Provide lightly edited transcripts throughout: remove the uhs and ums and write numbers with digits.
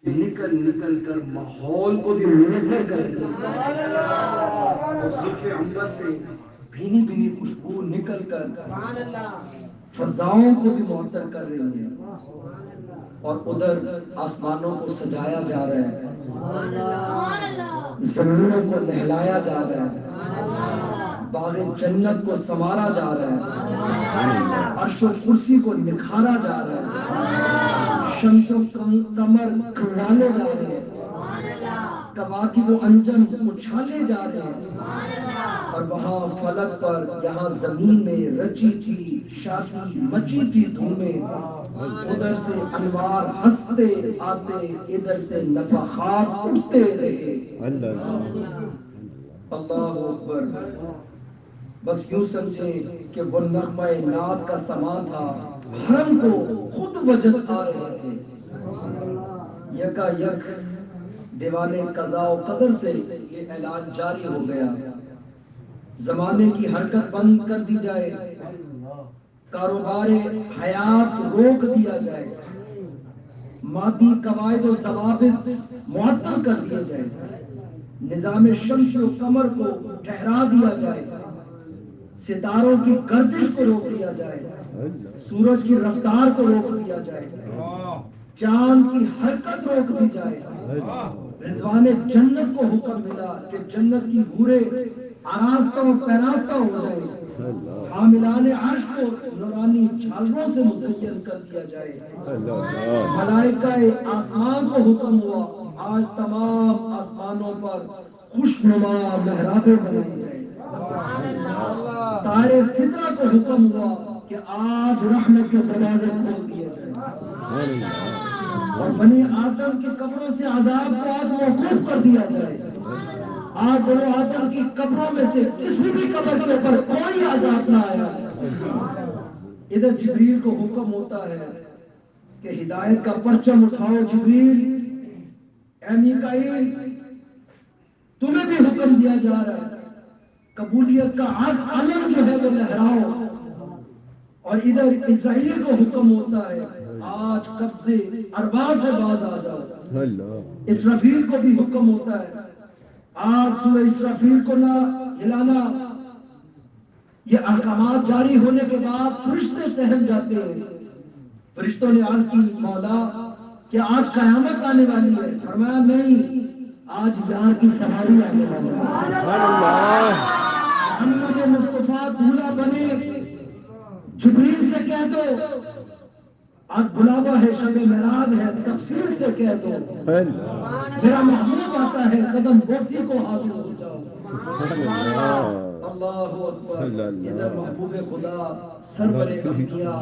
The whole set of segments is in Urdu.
نکل نکل کر ماحول کو بھی منفر کر دیا، اور زلف عنبر سے بھینی بھینی خوشبو نکل کر فضاؤں کو بھی معطر کر رہی ہے، اور ادھر آسمانوں کو سجایا جا رہا ہے، زمینوں کو نہلایا جا رہا ہے، باغ جنت کو سنوارا جا رہا ہے، عرش و کرسی کو نکھارا جا رہا ہے، شمس و قمر کھنگالے جا رہے ہیں، کواکب و انجم اچھالے جا رہے ہیں، اور وہاں فلک پر یہاں زمین میں رچی تھی شادی مچی تھی دھومیں، ادھر سے انوار ہنستے آتے ادھر سے نفحات اٹھتے رہے۔ اللہ اکبر۔ بس یوں سمجھے کہ وہ نغمہ نعت کا سما تھا، حرم کو خود وجد آ رہے تھے، یکا یک دیوانے قضاء و قدر سے یہ اعلان جاری ہو گیا، زمانے کی حرکت بند کر دی جائے، کاروبار حیات روک دیا جائے، مادی قواعد و ضوابط معطل کر دیا جائے، نظام شمس و قمر کو ٹھہرا دیا جائے، ستاروں کی گردش کو روک دیا جائے، سورج کی رفتار کو روک دیا جائے، چاند کی حرکت روک دی جائے، رضوان جنت کو حکم ملا کہ جنت کی حوریں آراستہ و پیراستہ ہو جائے، حاملان عرش کو نورانی جھالروں سے مزین کر دیا جائے، ملائکہ آسمان کو حکم ہوا آج تمام آسمانوں پر خوشنما محرابیں بنائی جائے، تارے سترہ کو حکم ہوا کہ آج رحمت کے دروازے کھول دیے جائے، اور بنی آدم کی قبروں سے عذاب کو آج موقوف کر دیا جائے، آج بنی آدم کی قبروں میں سے کسی بھی قبر کے اوپر کوئی عذاب نہ آیا۔ ادھر جبریل کو حکم ہوتا ہے کہ ہدایت کا پرچم اٹھاؤ جبریل، اے میکائیل تمہیں بھی حکم دیا جا رہا ہے، قبولیت کا علم جو ہے وہ لہراؤ، اور ادھر اسرائیل کو حکم ہوتا ہے آج قبضے ارباب سے باز آ جاؤ، اسرافیل کو بھی حکم ہوتا ہے آج سورہ اسرافیل کو نہ ہلانا، یہ احکامات جاری ہونے کے بعد فرشتے سہم جاتے ہیں، فرشتوں نے عرض کی مولا کہ آج قیامت آنے والی ہے، فرمایا نہیں آج یار کی سواری آنے والی ہے، محمد مصطفیٰ دولہا بنے، جبریل سے کہہ دو آج بلاوا ہے، شب معراج ہے، تفصیل سے کہہ دو میرا محبوب آتا ہے، قدم بوسی کو حاضر ہو جاؤ۔ اللہ اکبر۔ ادھر محبوب خدا سرور انبیاء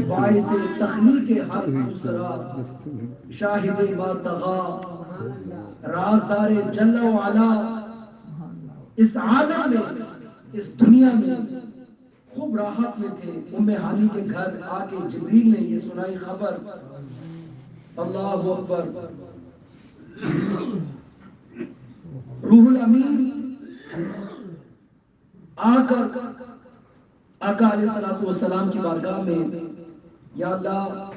باعث تخلیق ہر دوسرا، شاہد ما طغی، رازدار جل و علا، اس عالم میں اس دنیا میں خوب راحت میں تھے، ام ہانی کے گھر آ کے جبریل نے یہ سنائی خبر، اللہ اکبر۔ روح الامین آ کر آقا علیہ الصلوۃ والسلام کی بارگاہ میں، یا اللہ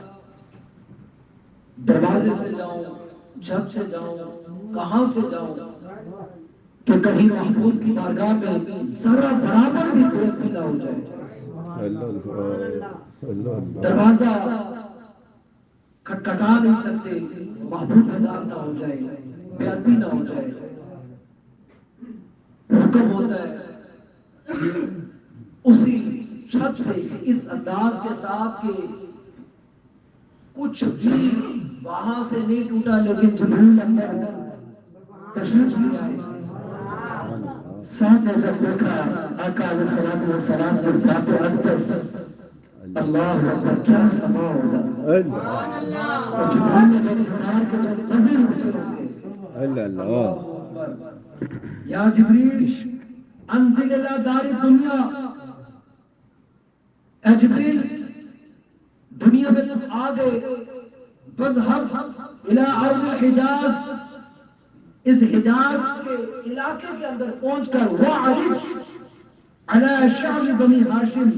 دروازے سے جاؤں، چھت سے جاؤں، کہاں سے جاؤں کہ کہیں محبوب کی بارگاہ میں ذرا برابر بھی بے نہ ہو جائے، دروازہ کھٹکھٹا نہیں سکتے، محبوب بیدار نہ ہو جائے، بے ادبی نہ ہو جائے، حکم ہوتا ہے اسی چھت سے اس انداز کے ساتھ کہ کچھ بھی وہاں سے نہیں ٹوٹا، لیکن جبریل اندر تشریف لے آئے، ساتھ نے جب دیکھا آقا علیہ الصلوۃ والسلام کے ذات اقدس، اللہ اکبر کیا سما ہوگا، اور جبریل نے جب انار کے جب نظر ہوتے ہوئے، اللہ اکبر، یا جبریل انزل الى دار دنیا، اے جبریل دنیا میں تم آ گئے، فاذهب الى ارض الحجاز، اس حجاز کے علاقے کے اندر پہنچ کر وَعَرِفْ عَلَى شَعْبِ بنی ہاشم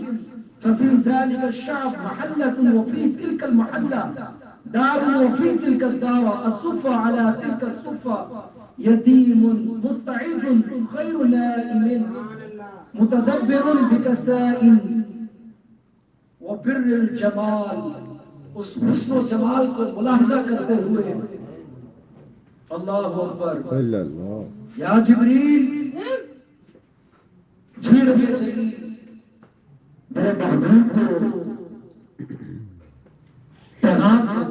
فَفِي ذَلِكَ الشَّعْبِ مَحَلَّةٌ وَفِي تِلْكَ الْمَحَلَّةِ دار وفي تلك الدار الصفة على تلك الصفة يتيم مستعد خير نائم متدبر بكساء وبر الجمال. اس حسن و جمال کو ملاحظہ کرتے ہوئے اللہ اکبر یا جبریل جھیل میں چلی میرے محبوب کو پیغام دو.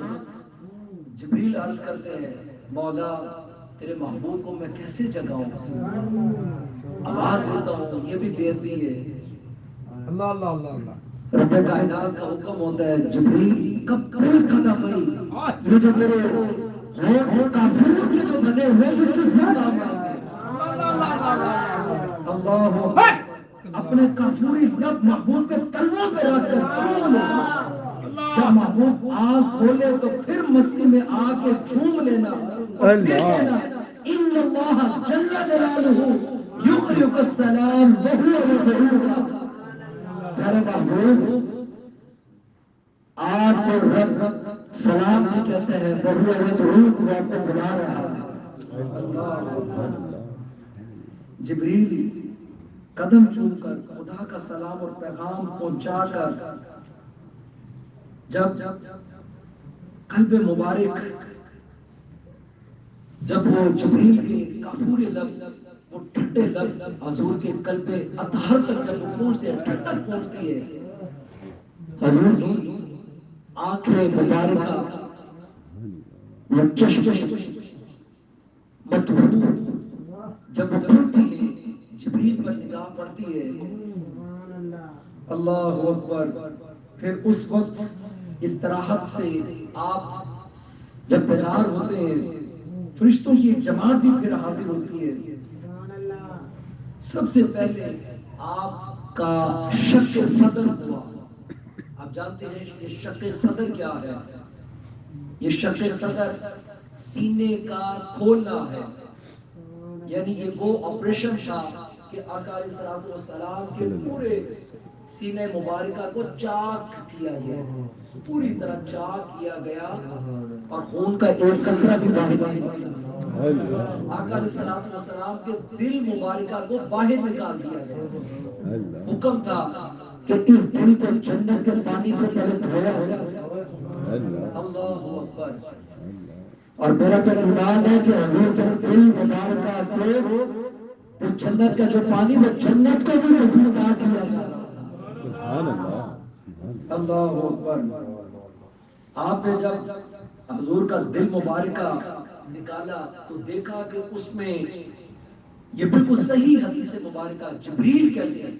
جبریل عرض کرتے ہیں مولا تیرے محبوب کو میں کیسے جگاؤں، آواز دیتا ہوں، یہ بھی بے ادبی ہے. اللہ اللہ اللہ اللہ. رب کائنات کا حکم ہوتا ہے جبریل کب کل کھانا پڑی یہ جو میرے کافروں کے جو بنے ہوئے یہ کس نے کام آئے. اللہ اپنے کافوری لب محبوب کے تلووں پہ رکھ کر چھوم لو. جب محبوب آنکھ کھولے تو پھر مستی میں آ کے چھوم لینا اور پھر کہنا ان اللہ جل جلالہ یقرئک السلام وہو یدعوک. میرے محبوب آپ کو رب سلام بھی کہتے ہیں وہو یدعوک، وہ آپ کو بلا رہا ہے. جبریل قدم چوم کر خدا کا سلام اور پیغام پہنچا کر جب قلب مبارک جب وہ جبریل کے کافور لب وہ ٹھنڈے لب حضور کے قلب اطہر تک جب وہ پہنچتے ہیں ٹھنڈک پہنچتی ہے حضور کی آنکھیں مبارکہ وہ چشم مدہوش جب وہ کھلتی ہے جبریل پر نگاہ پڑتی ہے اللہ اکبر. پھر اس وقت استراحت سے آپ جب بیدار ہوتے ہیں فرشتوں کی ایک جماعت بھی پھر حاضر ہوتی ہے. سب سے پہلے آپ کا شق صدر ہوا. آپ جانتے ہیں یہ شق صدر کیا ہے؟ یہ شق صدر سینے کا کھولنا ہے. یعنی یہ وہ آپریشن تھا کہ آقا علیہ الصلوۃ والسلام کے پورے سینے مبارکہ کو چاک کیا گیا، پوری طرح چاک کیا گیا اور خون کا ایک قطرہ بھی باہر نہیں. آقا علیہ الصلوۃ والسلام کے دل مبارکہ کو باہر نکال دیا گیا. حکم تھا کہ اس دل کو جنت کے پانی سے پہلے دھویا جائے. اللہ اکبر. اور میرا تو ایمان ہے کہ حضور جب دل مبارکہ کو جنت کا جو پانی وہ جنت کو بھی نصیب کیا جائے. اللہ اکبر. آپ نے جب حضور کا دل مبارکہ نکالا تو دیکھا کہ اس میں یہ بالکل صحیح حدیث مبارکہ جبریل کہتے ہیں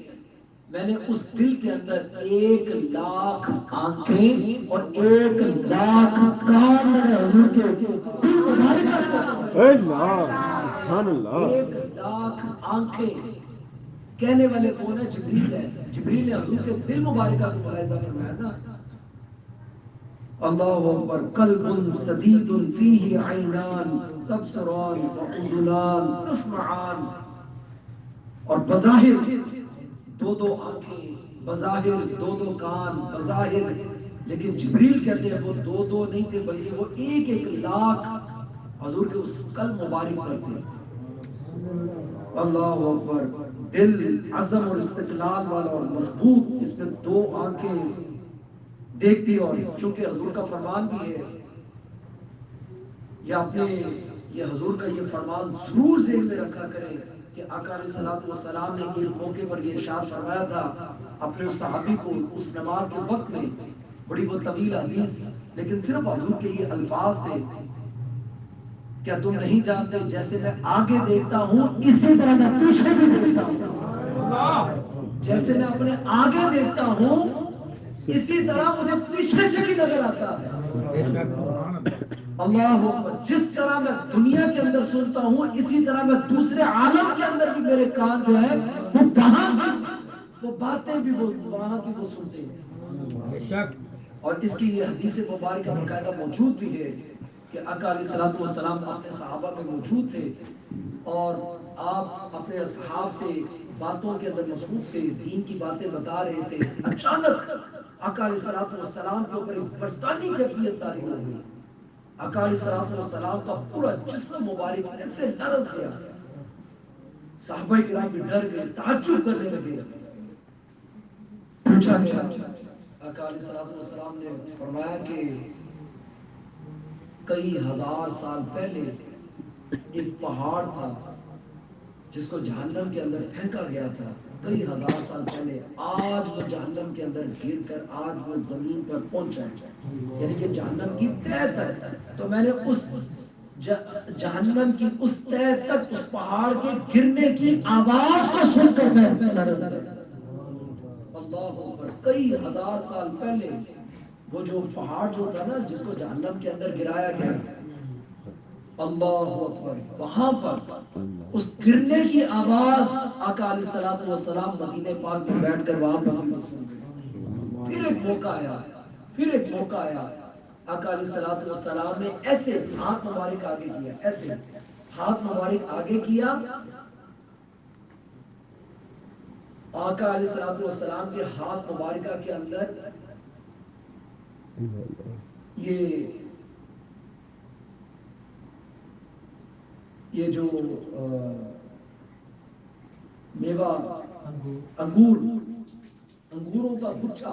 میں نے اس دل کے اندر 1,00,000 آنکھیں اور 1,00,000 کان میں نے حضور کے دل مبارکہ سبحان اللہ 1,00,000 آنکھیں. کہنے والے کون ہے؟ جبریل ہے. جبریل نے حضور کے دل مبارکہ کو ملاحظہ فرمایا نا. اللہ اکبر. قلب سدید فیہ عینان تبصران واذنان تسمعان. اور بظاہر دو آنکھیں، بظاہر دو کان، بظاہر، لیکن جبریل کہتے ہیں وہ دو نہیں تھے بلکہ وہ 1,00,000 حضور کے اس قلب مبارک پر تھے. اللہ اکبر. دل عزم اور استقلال والا اور مضبوط، اس میں 2 آنکھیں دیکھتی. اور چونکہ حضور کا فرمان بھی ہے یا اپنے یہ حضور کا یہ فرمان ضرور ذہن میں رکھا کریں کہ آقا علیہ الصلوۃ والسلام نے ایک موقع پر یہ ارشاد فرمایا تھا اپنے اس صحابی کو اس نماز کے وقت میں. بڑی وہ طویل حدیث لیکن صرف حضور کے یہ الفاظ تھے. کیا تم نہیں جانتے جیسے میں آگے دیکھتا ہوں اسی طرح میں پیچھے بھی دیکھتا ہوں. جیسے میں اپنے آگے دیکھتا ہوں اسی طرح مجھے پیچھے سے بھی نظر آتا ہے. اللہ اکبر. جس طرح میں دنیا کے اندر سنتا ہوں اسی طرح میں دوسرے عالم کے اندر بھی میرے کان جو ہے وہ وہاں وہ باتیں بھی وہ وہاں کی وہ سنتے ہیں. اور اس کی یہ حدیث مبارکہ باقاعدہ موجود بھی ہے کہ آقا علیہ الصلوۃ والسلام اپنے صحابہ میں موجود تھے اور آپ اپنے اصحاب سے باتوں کے اندر مصروف تھے، دین کی باتیں بتا رہے تھے. اچانک آقا علیہ السلام کے اوپر ایک برطانی کیفیت تاری ہو گئی. آقا علیہ السلام کا پورا جسم مبارک ایسے لرز گیا. صحابہ کرام بھی ڈر گئے, تعجب کرنے لگے. پوچھا گیا, آقا علیہ السلام نے فرمایا کہ کئی ہزار سال پہلے ایک پہاڑ تھا جس کو جہنم کے اندر پھینکا گیا تھا. کئی ہزار سال پہلے آج وہ جہنم کے اندر گر کر آج وہ زمین پر پہنچا ہے, یعنی کہ جہنم کی تہہ تک. تو میں نے اس جہنم کی اس تہہ تک اس پہاڑ کے گرنے کی آواز کو سن کر میں اللہ اکبر. کئی ہزار سال پہلے وہ جو پہاڑ جو تھا نا جس کو جہنم کے اندر گرایا گیا, اللہ اکبر, وہاں پر اس گرنے کی آواز آقا علیہ السلام مدینے پاک میں بیٹھ کر وہاں پر سن گئے. پھر ایک موقع آیا, آقا علیہ السلام نے ایسے ہاتھ مبارک آگے کیا, ایسے ہاتھ مبارک آگے کیا. آقا علیہ السلام کے ہاتھ مبارکہ کے اندر یہ جو میوہ انگوروں کا گچھا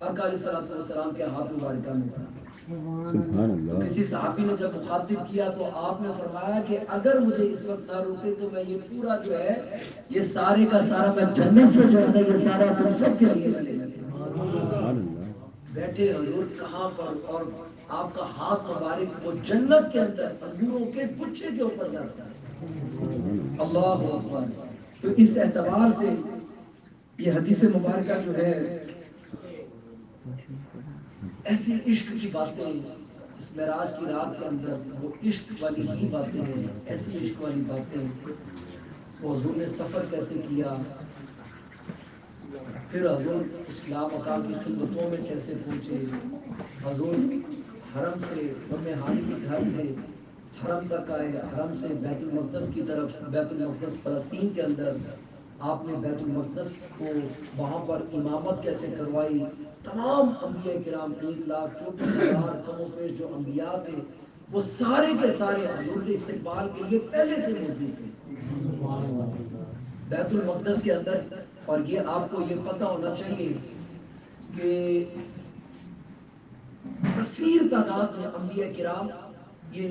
آقا علیہ السلام کے ہاتھ مبارکہ میں تھا. تو کسی صحابی نے جب مخاطب کیا تو آپ نے فرمایا کہ اگر مجھے اس وقت نہ روکتے تو میں یہ پورا جو ہے یہ سارے کا سارا میں جنت سے جو ہے یہ سارا تم سب کے لیے لے لیتا. بیٹھے حضور کہاں پر, اور آپ کا ہاتھ مبارک وہ جنت کے اندر انگوروں کے گچھے کے اوپر جاتا ہے. اللہ اکبر. تو اس اعتبار سے یہ حدیث مبارکہ جو ہے ایسی عشق کی باتیں, اس معراج کی رات کے اندر وہ عشق والی ہی باتیں ہیں, ایسی عشق والی باتیں. وہ حضور نے سفر کیسے کیا, پھر حضور اس لامقام کی خلوتوں میں کیسے پہنچے. حضور حرم سے ہانی کے گھر سے حرم تک آئے, حرم سے بیت المقدس کی طرف, بیت المقدس فلسطین کے اندر آپ نے بیت المقدس کو وہاں پر امامت کیسے کروائی. تمام انبیاء کرام 1,34,000 کم و بیش جو انبیاء تھے وہ سارے کے سارے حضور کے استقبال کے لیے پہلے سے موجود تھے بیت المقدس کے اندر. اور یہ آپ کو یہ پتہ ہونا چاہیے کہ کثیر تعداد میں انبیاء کرام یہ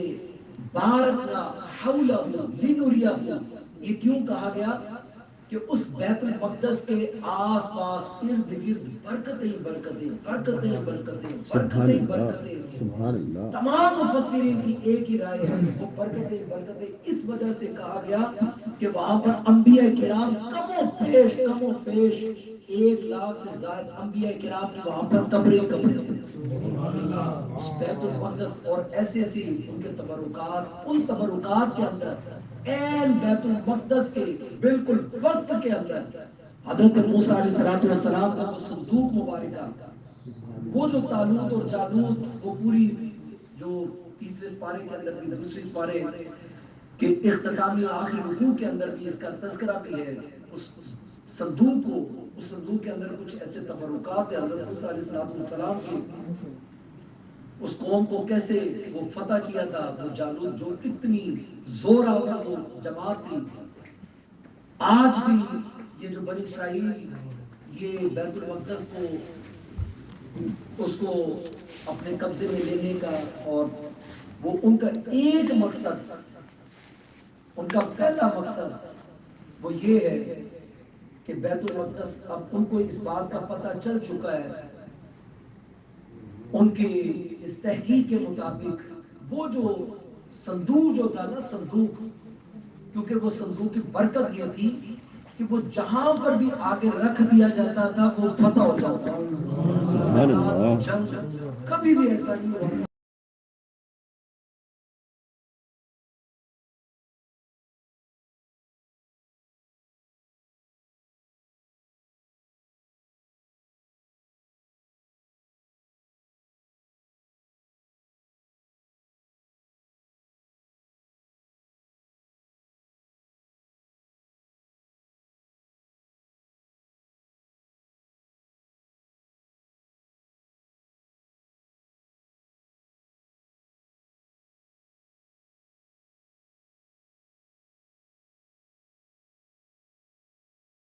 بارکنا حولہ لنریہ, یہ کیوں کہا گیا کہ اس بیت المقدس کے آس پاس ارد گرد برکتیں. تمام مفسرین کی ایک ہی رائے ہے, وہ برکتیں اس وجہ سے کہا گیا کہ وہاں پر انبیاء کرام کم و پیش 1,00,000 سے زائد انبیاء کرام کی وہاں پر قبریں بیت المقدس. اور ایسی ان کے تبرکات, ان تبرکات کے اندر این بیت المقدس کے بالکل وسط کے اندر حضرت موسیٰ علیہ السلام کا صندوق مبارکہ, وہ جو طالوت اور جالوت, وہ پوری جو تیسرے سپارے کے اندر بھی, دوسری سپارے کے اختتامی آخری رکوع کے اندر بھی اس کا تذکرہ بھی ہے. اس صندوق کے اندر کچھ ایسے تبرکات ہیں حضرت موسیٰ علیہ السلام کی, اس قوم کو کیسے وہ فتح کیا تھا. وہ جالوت جو اتنی زور آور وہ جماعت تھی, آج بھی یہ جو بنی اسرائیل یہ بیت المقدس کو اس کو اپنے قبضے میں لینے کا, اور وہ ان کا ایک مقصد, ان کا پہلا مقصد وہ یہ ہے کہ بیت المقدس, اب ان کو اس بات کا پتہ چل چکا ہے ان کی اس تحقیق کے مطابق, وہ جو صندوق جو تھا نا, صندوق, کیونکہ وہ صندوق کی برکت یہ تھی کہ وہ جہاں پر بھی آگے رکھ دیا جاتا تھا وہ فتح ہو جاتا. جنگ کبھی بھی ایسا نہیں ہوا.